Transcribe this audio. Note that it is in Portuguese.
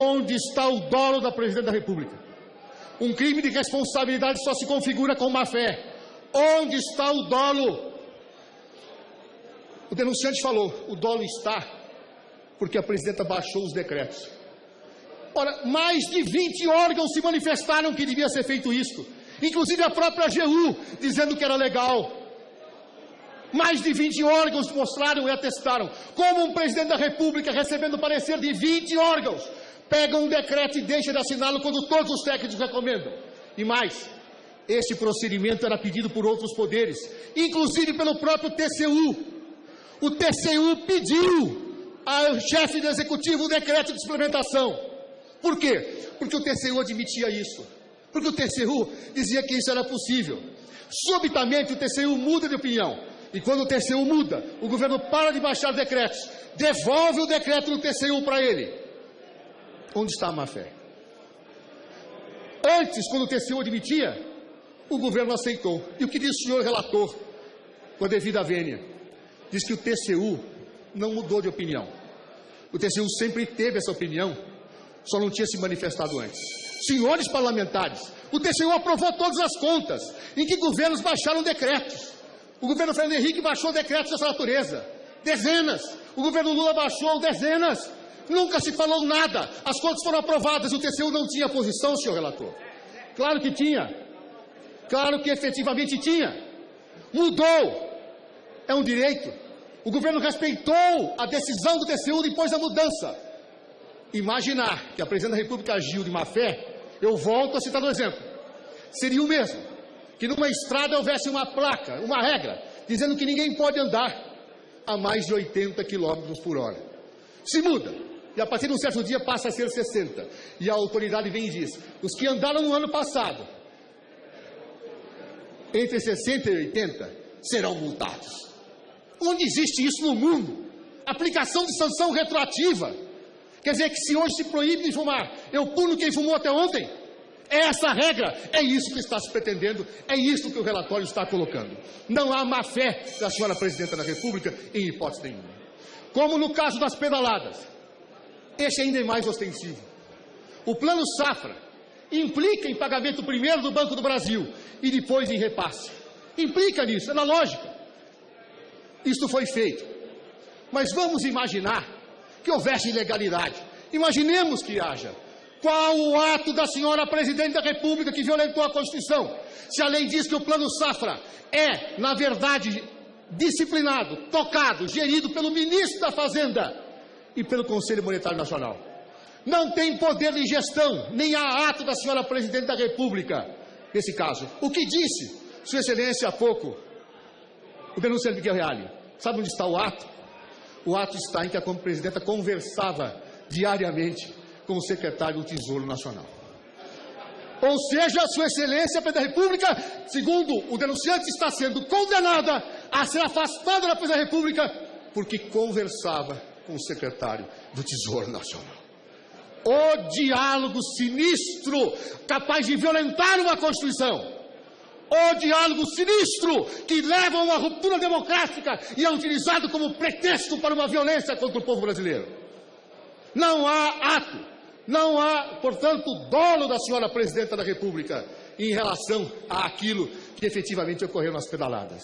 Onde está o dolo da Presidente da República? Um crime de responsabilidade só se configura com má-fé. Onde está o dolo? O denunciante falou, o dolo está porque a Presidenta baixou os decretos. Ora, mais de 20 órgãos se manifestaram que devia ser feito isso, inclusive a própria AGU, dizendo que era legal. Mais de 20 órgãos mostraram e atestaram como um Presidente da República, recebendo parecer de 20 órgãos, pega um decreto e deixa de assiná-lo quando todos os técnicos recomendam. E mais, esse procedimento era pedido por outros poderes, inclusive pelo próprio TCU. O TCU pediu ao chefe do Executivo o decreto de suplementação. Por quê? Porque o TCU admitia isso. Porque o TCU dizia que isso era possível. Subitamente o TCU muda de opinião. E quando o TCU muda, o governo para de baixar decretos, devolve o decreto do TCU para ele. Onde está a má-fé? Antes, quando o TCU admitia, o governo aceitou. E o que diz o senhor relator, com a devida vênia? Diz que o TCU não mudou de opinião. O TCU sempre teve essa opinião, só não tinha se manifestado antes. Senhores parlamentares, o TCU aprovou todas as contas em que governos baixaram decretos. O governo Fernando Henrique baixou decretos dessa natureza. Dezenas. O governo Lula baixou dezenas. Nunca se falou nada. As contas foram aprovadas e o TCU não tinha posição, senhor relator. Claro que tinha. Claro que efetivamente tinha. Mudou. É um direito. O governo respeitou a decisão do TCU depois da mudança. Imaginar que a Presidente da República agiu de má-fé, eu volto a citar um exemplo. Seria o mesmo que numa estrada houvesse uma placa, uma regra, dizendo que ninguém pode andar a mais de 80 km por hora. Se muda, e a partir de um certo dia passa a ser 60. E a autoridade vem e diz, os que andaram no ano passado, entre 60 e 80, serão multados. Onde existe isso no mundo? Aplicação de sanção retroativa. Quer dizer que se hoje se proíbe de fumar, eu puno quem fumou até ontem? É essa a regra, é isso que está se pretendendo, é isso que o relatório está colocando. Não há má-fé da senhora Presidenta da República, em hipótese nenhuma. Como no caso das pedaladas, esse ainda é mais ostensivo. O Plano Safra implica em pagamento primeiro do Banco do Brasil e depois em repasse. Implica nisso, é na lógica. Isto foi feito. Mas vamos imaginar que houvesse ilegalidade. Imaginemos que haja. Qual o ato da senhora Presidente da República que violentou a Constituição? Se a lei diz que o Plano Safra é, na verdade, disciplinado, tocado, gerido pelo Ministro da Fazenda e pelo Conselho Monetário Nacional. Não tem poder de gestão, nem há ato da senhora Presidente da República nesse caso. O que disse Sua Excelência há pouco, o denunciante Miguel Reale? Sabe onde está o ato? O ato está em que a Presidenta conversava diariamente com o secretário do Tesouro Nacional. Ou seja, Sua Excelência, a Presidente da República, segundo o denunciante, está sendo condenada a ser afastada da Presidência da República porque conversava com o secretário do Tesouro Nacional. O diálogo sinistro, capaz de violentar uma Constituição. O diálogo sinistro que leva a uma ruptura democrática e é utilizado como pretexto para uma violência contra o povo brasileiro. Não há ato. Não há, portanto, dolo da senhora Presidenta da República em relação àquilo que efetivamente ocorreu nas pedaladas.